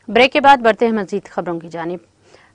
Break के बाद बढ़ते हैं मजीद खबरों की जानिब।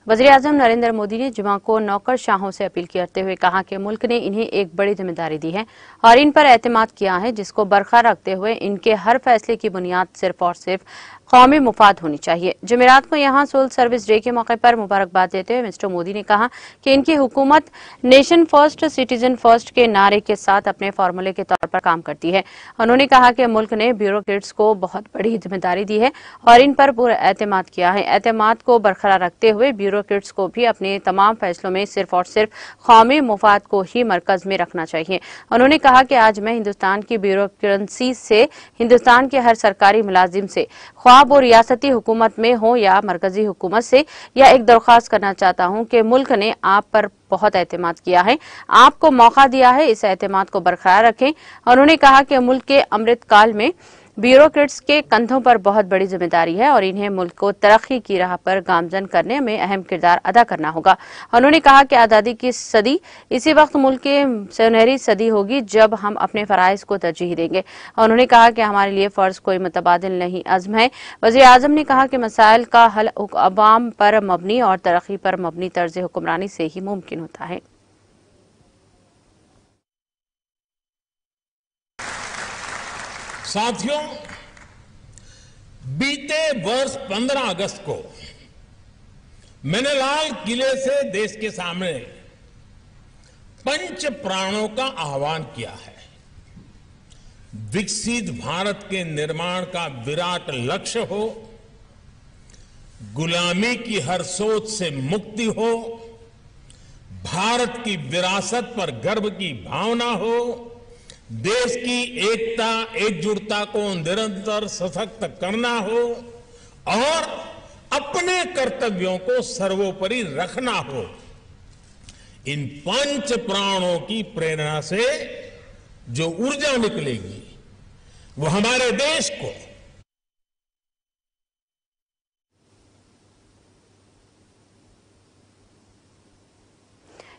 वज़ीर-ए-आज़म नरेंद्र मोदी ने जुमा को नौकरशाहों से अपील करते हुए कहा कि मुल्क ने इन्हें एक बड़ी जिम्मेदारी दी है और इन पर एतमाद किया है, जिसको बरकरार रखते हुए इनके हर फैसले की बुनियाद सिर्फ और सिर्फ कौमी मुफाद होनी चाहिए। जुमेरात को यहाँ सिविल सर्विस डे के मौके पर मुबारकबाद देते हुए मिस्टर मोदी ने कहा कि इनकी हुकूमत नेशन फर्स्ट सिटीजन फर्स्ट के नारे के साथ अपने फार्मूले के तौर पर काम करती है। उन्होंने कहा कि मुल्क ने ब्यूरोक्रेट्स को बहुत बड़ी जिम्मेदारी दी है और इन पर पूरा एतमाद किया है। एतमाद को बरकरार रखते हुए ब्यूरोक्रेट्स को भी अपने तमाम फैसलों में सिर्फ और सिर्फ कौमी मुफाद को ही मरकज में रखना चाहिए। उन्होंने कहा कि आज मैं हिंदुस्तान की ब्यूरोक्रेसी से, हिंदुस्तान के हर सरकारी मुलाजिम से, ख्वाब वो रियासती हुकूमत में हो या मरकजी हुकूमत से, या एक दरख्वास्त करना चाहता हूं कि मुल्क ने आप पर बहुत एतमाद किया है, आपको मौका दिया है, इस एतमाद को बरकरार रखें। उन्होंने कहा कि मुल्क के अमृत काल में ब्यूरोक्रेट्स के कंधों पर बहुत बड़ी जिम्मेदारी है और इन्हें मुल्क को तरक्की की राह पर गामजन करने में अहम किरदार अदा करना होगा। उन्होंने कहा कि आज़ादी की सदी इसी वक्त मुल्क की सुनहरी सदी होगी जब हम अपने फराइज को तरजीह देंगे। उन्होंने कहा कि हमारे लिए फर्ज कोई मुतबादिल नहीं, अज़्म है। वज़ीर-ए-आज़म ने कहा कि मसाइल का हल अवाम पर मबनी और तरक्की पर मबनी तर्ज हुक्मरानी से ही मुमकिन होता है। साथियों, बीते वर्ष 15 अगस्त को मैंने लाल किले से देश के सामने पंच प्राणों का आह्वान किया है। विकसित भारत के निर्माण का विराट लक्ष्य हो, गुलामी की हर सोच से मुक्ति हो, भारत की विरासत पर गर्व की भावना हो, देश की एकता एकजुटता को निरंतर सशक्त करना हो और अपने कर्तव्यों को सर्वोपरि रखना हो। इन पंच प्राणों की प्रेरणा से जो ऊर्जा निकलेगी वो हमारे देश को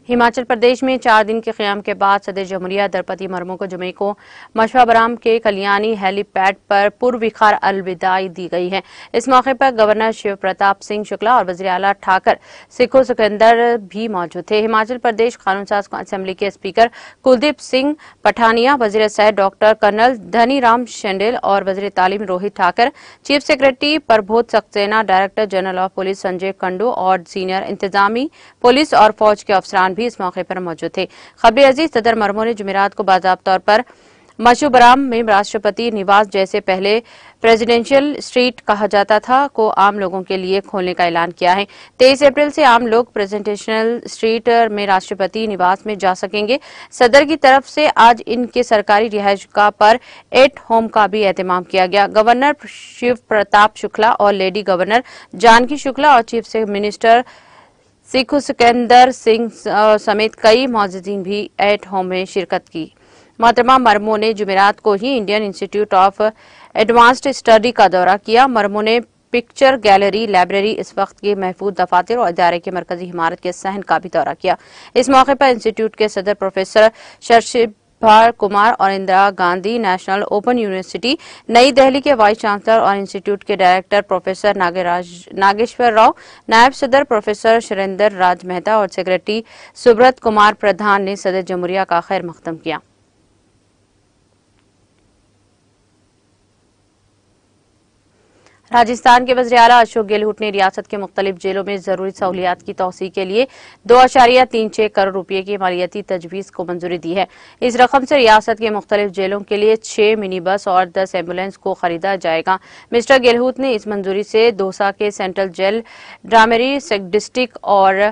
हिमाचल प्रदेश में 4 दिन के क़याम के बाद सदर जमहूरिया द्रौपदी मुर्मू को जुमे को मशवाबराम के कल्याणी हेलीपैड पर पुरविखार अलविदाई दी गई है। इस मौके पर गवर्नर शिव प्रताप सिंह शुक्ला और वज़ीर आला ठाकर सिखो सिकंदर भी मौजूद थे। हिमाचल प्रदेश कानून साज असेंबली के स्पीकर कुलदीप सिंह पठानिया, वज़ीर सेहत डॉक्टर कर्नल धनीराम शेंडेल और वज़ीर तालीम Rohit Thakar, chief secretary Prabodh Saxena, director general of police Sanjay Kandu और सीनियर इंतजामी पुलिस और फौज के अफसरान भी इस मौके पर मौजूद थे। खबरे अजीज, सदर मुर्मू ने जुमेरात को बाज़ाब्ता तौर पर मशवाबराम में राष्ट्रपति निवास, जैसे पहले प्रेसिडेंशियल स्ट्रीट कहा जाता था, को आम लोगों के लिए खोलने का ऐलान किया है। 23 अप्रैल से आम लोग प्रेसिडेंशियल स्ट्रीट में राष्ट्रपति निवास में जा सकेंगे। सदर की तरफ से आज इनके सरकारी रिहायशगाह पर एट होम का भी एहतमाम किया गया। गवर्नर शिव प्रताप शुक्ला और लेडी गवर्नर जानकी शुक्ला और चीफ मिनिस्टर सिखो सिकंदर सिंह समेत कई मौजूदीन भी एट होम में शिरकत की। मोहतरमा मुर्मू ने जुमेरात को ही Indian Institute of Advanced Study का दौरा किया। मुर्मू ने पिक्चर गैलरी, लाइब्रेरी, इस वक्त के महफूज दफातर और इदारे की मरकजी इमारत के सहन का भी दौरा किया। इस मौके पर इंस्टीट्यूट के सदर प्रोफेसर शशिभ कुमार और Indira Gandhi national open university नई दिल्ली के वाइस चांसलर और इंस्टीट्यूट के डायरेक्टर प्रोफेसर नागेश्वर राव, नायब सदर प्रोफेसर सुरेंद्र राज मेहता और सेक्रेटरी सुब्रत कुमार प्रधान ने सदर जमहूरिया का खैर मकदम किया। राजस्थान के वज़ीर आला अशोक गहलोत ने रियासत के मुख्तलिफ जेलों में जरूरी सहूलियात की तौसीह के लिए 2.36 करोड़ रुपये की मालियाती तजवीज़ को मंजूरी दी है। इस रकम से रियासत के मुख्तलिफ जेलों के लिए 6 मिनी बस और 10 एम्बुलेंस को खरीदा जाएगा। मिस्टर गहलोत ने इस मंजूरी से दौसा के सेंट्रल जेल, ड्रामेरी डिस्ट्रिक्ट और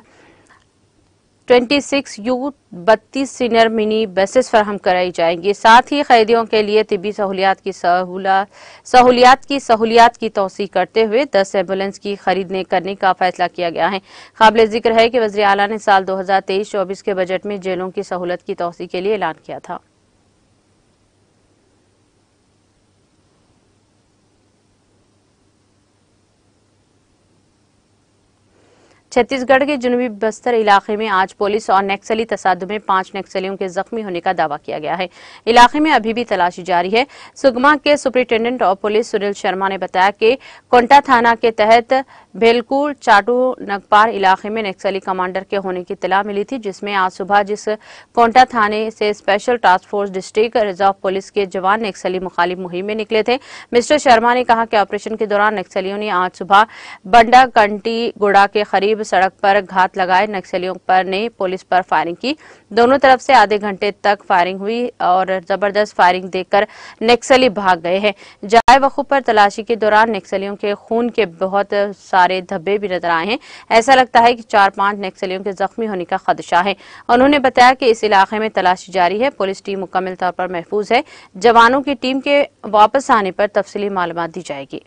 26 U32 सीनियर मिनी बसेस फराहम कराई जाएंगी। साथ ही कैदियों के लिए तिब्बी सहूलियात की तौसीह करते हुए 10 एम्बुलेंस की खरीदने करने का फैसला किया गया है। काबिल जिक्र है कि वज़ीर आला ने साल 2023-24 के बजट में जेलों की सहूलत की तौसीह के लिए ऐलान किया था। छत्तीसगढ़ के जनूबी बस्तर इलाके में आज पुलिस और नक्सली तसादुम में 5 नक्सलियों के जख्मी होने का दावा किया गया है। इलाके में अभी भी तलाशी जारी है। सुकमा के सुपरिटेंडेंट और पुलिस सुनील शर्मा ने बताया कि कोंटा थाना के तहत भेलकूर चाटू नगपार इलाके में नक्सली कमांडर के होने की इत्तला मिली थी, जिसमें आज सुबह जिस कोंटा थाने से special task force district reserve police के जवान नक्सली मुखालिफ मुहिम में निकले थे। मिस्टर शर्मा ने कहा कि ऑपरेशन के दौरान नक्सलियों ने आज सुबह बंडा कंटी गुड़ा के करीब सड़क पर घात लगाए नक्सलियों पर ने पुलिस पर फायरिंग की। दोनों तरफ से आधे घंटे तक फायरिंग हुई और जबरदस्त फायरिंग देखकर नक्सली भाग गए हैं। जाए वकूफ पर तलाशी के दौरान नक्सलियों के खून के बहुत सारे धब्बे भी नजर आए हैं। ऐसा लगता है कि 4-5 नक्सलियों के जख्मी होने का खदशा है। उन्होंने बताया कि इस इलाके में तलाशी जारी है। पुलिस टीम मुकम्मल तौर पर महफूज है। जवानों की टीम के वापस आने पर तफसीली मालूमात दी जाएगी।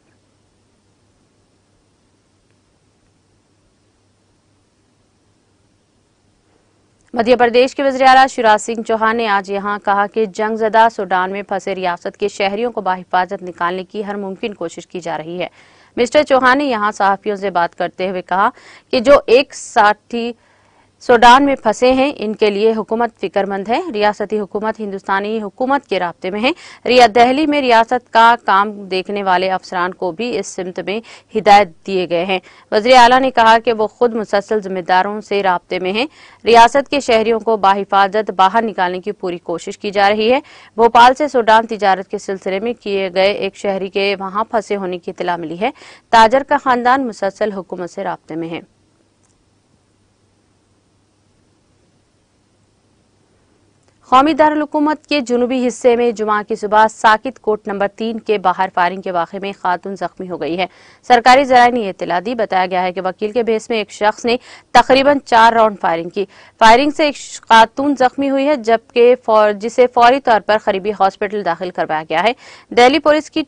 मध्य प्रदेश के वज़ीर आला शिवराज सिंह चौहान ने आज यहां कहा कि जंगजदा सूडान में फंसे रियासत के शहरियों को बाहिफाजत निकालने की हर मुमकिन कोशिश की जा रही है। मिस्टर चौहान ने यहां सहाफियों से बात करते हुए कहा कि जो एक साथी सूडान में फंसे हैं, इनके लिए हुकूमत फिक्रमंद है। रियासती हुकूमत हिंदुस्तानी हुकूमत के राब्ते में है। दिल्ली में रियासत का काम देखने वाले अफसरान को भी इस सिमत में हिदायत दिए गए हैं। वज़ीर आला ने कहा कि वो खुद मुसलसल जिम्मेदारों से राब्ते में हैं। रियासत के शहरियों को बाहिफाजत बाहर निकालने की पूरी कोशिश की जा रही है। भोपाल से सूडान तिजारत के सिलसिले में किए गए एक शहरी के वहां फंसे होने की इत्तला मिली है। ताजर का खानदान मुसलसल हुकूमत से राब्ते में है। कौमी दारुल हुकूमत के जुनूबी हिस्से में जुमा की सुबह साकित कोट नंबर 3 के बाहर फायरिंग के वाक़े में खातून जख्मी हो गई है। सरकारी ज़राए ने इत्तला दी। बताया गया है कि वकील के भेस में एक शख्स ने तकरीबन 4 राउंड फायरिंग की। फायरिंग से एक खातून जख्मी हुई है, जबकि जिसे फौरी तौर पर करीबी हॉस्पिटल दाखिल करवाया गया है। दिल्ली पुलिस की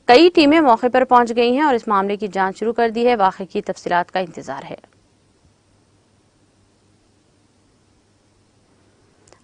कई टीमें मौके पर पहुंच गई हैं और इस मामले की जांच शुरू कर दी है। वाक़े की तफसीलात का इंतजार है।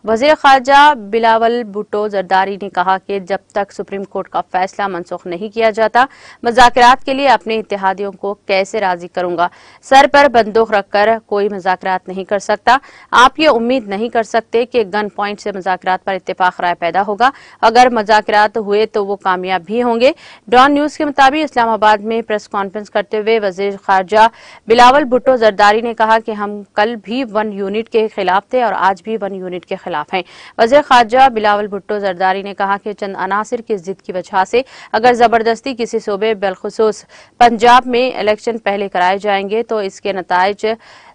वज़ीर ख़ारजा बिलावल भुट्टो ज़रदारी ने कहा कि जब तक सुप्रीम कोर्ट का फैसला मनसूख नहीं किया जाता, मुज़ाकरात के लिए अपने इत्तेहादियों को कैसे राजी करूंगा। सर पर बंदूक रखकर कोई मुज़ाकरात नहीं कर सकता। आप ये उम्मीद नहीं कर सकते कि गन पॉइंट से मुज़ाकरात पर इत्तेफाक राय पैदा होगा। अगर मुज़ाकरात हुए तो वो कामयाब भी होंगे। डॉन न्यूज़ के मुताबिक इस्लामाबाद में प्रेस कॉन्फ्रेंस करते हुए वज़ीर ख़ारजा बिलावल भुट्टो ज़रदारी ने कहा कि हम कल भी 1 यूनिट के खिलाफ थे और आज भी 1 यूनिट के खिलाफ हैं। वज़ीर ख़ारजा बिलावल भुट्टो ज़रदारी ने कहा कि चंद अनासिर की जिद की वजह से अगर जबरदस्ती किसी सूबे बिलखुसूस पंजाब में इलेक्शन पहले कराए जाएंगे तो इसके नताइज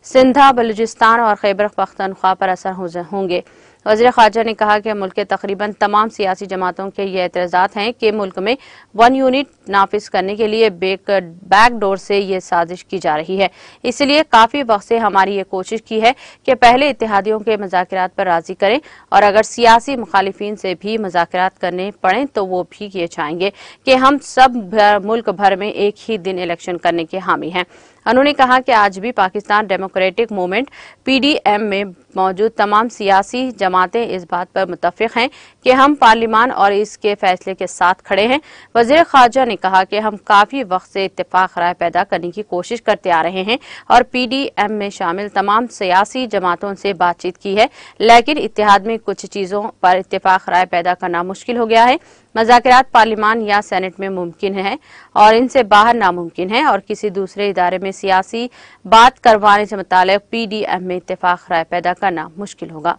सिंधा, बलूचिस्तान और खैबर पख्तूनख्वा पर असर होंगे। वज़ीर ख़ारजा ने कहा कि मुल्क के तकरीबन तमाम सियासी जमातों के ये एतराज़ात हैं कि मुल्क में 1 यूनिट नाफिज करने के लिए बैकडोर से ये साजिश की जा रही है। इसलिए काफ़ी वक्त से हमारी ये कोशिश की है कि पहले इत्तेहादियों के मुज़ाकरात पर राज़ी करें और अगर सियासी मुखालिफिन से भी मुज़ाकरात करने पड़ें तो वो भी ये चाहेंगे कि हम सब मुल्क भर में एक ही दिन इलेक्शन करने के हामी हैं। उन्होंने कहा कि आज भी पाकिस्तान डेमोक्रेटिक मूवमेंट PDM में मौजूद तमाम सियासी जमातें इस बात पर मुत्तफिक हैं कि हम पार्लिमान और इसके फैसले के साथ खड़े हैं। वज़ीर ख़ारजा ने कहा कि हम काफ़ी वक्त से इत्तेफाक राय पैदा करने की कोशिश करते आ रहे हैं और PDM में शामिल तमाम सियासी जमातों से बातचीत की है, लेकिन इत्तेहाद में कुछ चीज़ों पर इत्तेफाक राय पैदा करना मुश्किल हो गया है। मुज़ाकरात पार्लिमान या सेनेट में मुमकिन है और इनसे बाहर नामुमकिन है और किसी दूसरे इदारे में सियासी बात करवाने से मुताल्लिक़ PDM में इत्तेफाक राय पैदा करना मुश्किल होगा।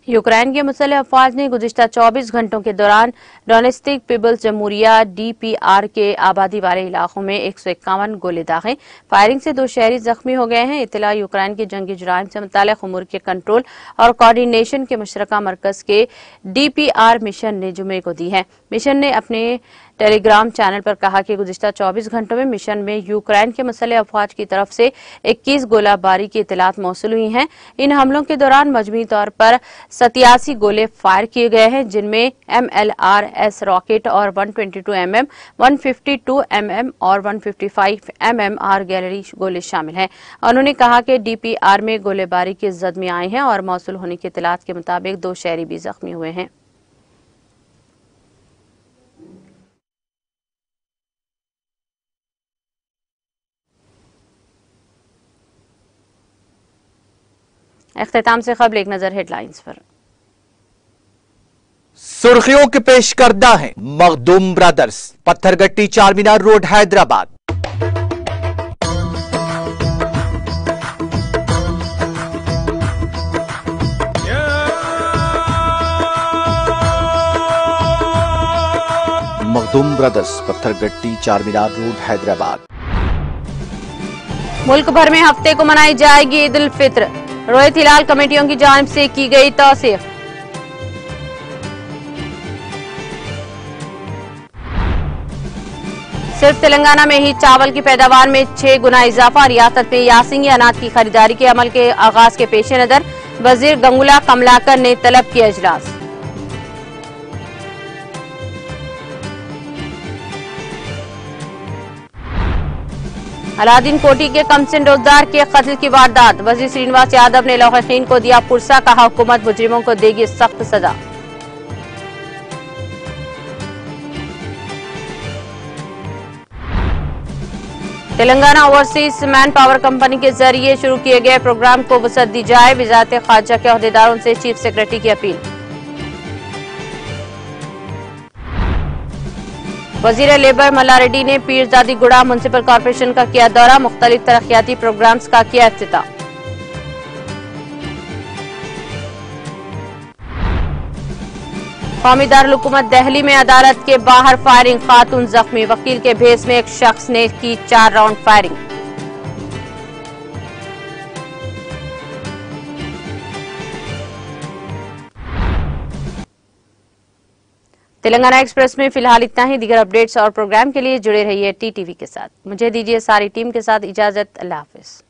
यूक्रेन के मुसल्लह अफवाज ने गुज़िश्ता 24 घंटों के दौरान डोनेस्टिक पीपल्स जमहूरिया DPR के आबादी वाले इलाकों में 151 गोले दागे। फायरिंग से 2 शहरी जख्मी हो गए हैं। इत्तला यूक्रेन के जंगी जुराइम से मुताल्लिक़ उमूर के कंट्रोल और कोऑर्डिनेशन के मुशतरका मरकज के DPR मिशन ने जुमे को दी है। मिशन ने अपने टेलीग्राम चैनल पर कहा कि गुज़िश्ता 24 घंटों में मिशन में यूक्रेन के मुसल्लह अफवाज की तरफ से 21 गोलाबारी की इत्तलात मौसूल हुई हैं। इन हमलों के दौरान मजमूई तौर पर 87 गोले फायर किए गए हैं, जिनमें MLRS रॉकेट और 122 mm, 152 mm और 155 mm आर्टिलरी गोले शामिल हैं। उन्होंने कहा कि DPR में गोलेबारी की जद में आए हैं और मौसूल होने की इत्तलात के मुताबिक 2 शहरी भी जख्मी हुए हैं। इख्तिताम से कबल एक नजर हेडलाइंस पर। सुर्खियों के पेश करदा है Makhdoom brothers, Pathergatti Charminar road Hyderabad. Makhdoom brothers, Pathergatti Charminar road Hyderabad. मुल्क भर में हफ्ते को मनाई जाएगी ईद उल फित्र, रोहित हिलाल कमेटियों की जानिब से की गई तौसीक। सिर्फ तेलंगाना में ही चावल की पैदावार में 6 गुना इजाफा, रियासत में यासिंगी अनाज की खरीदारी के अमल के आगाज के पेश नजर वजीर गंगुला कमलाकर ने तलब किया इजलास। अलादीन कोटी के कमसिन रोजदार के कत्ल की वारदात, वजीर श्रीनिवास यादव ने लौहकीन को दिया पुरसा, कहा हुकूमत मुजरिमों को देगी सख्त सजा। Telangana overseas man power company के जरिए शुरू किए गए प्रोग्राम को वसअत दी जाए, वजारत खारजा के अहदेदारों से चीफ सेक्रेटरी की अपील। वजीर लेबर मल्लारेड्डी ने पीरजादी गुड़ा म्युनिसिपल कॉर्पोरेशन का किया दौरा, मुख्तलिफ तरक्याती प्रोग्राम्स का किया इफ्तिताह। कौमी दारुल हुकूमत दिल्ली में अदालत के बाहर फायरिंग, खातून जख्मी, वकील के भेस में एक शख्स ने की 4 राउंड फायरिंग। तेलंगाना एक्सप्रेस में फिलहाल इतना ही। दीगर अपडेट्स और प्रोग्राम के लिए जुड़े रहिए टीटीवी के साथ। मुझे दीजिए सारी टीम के साथ इजाजत। अल्लाह हाफिज।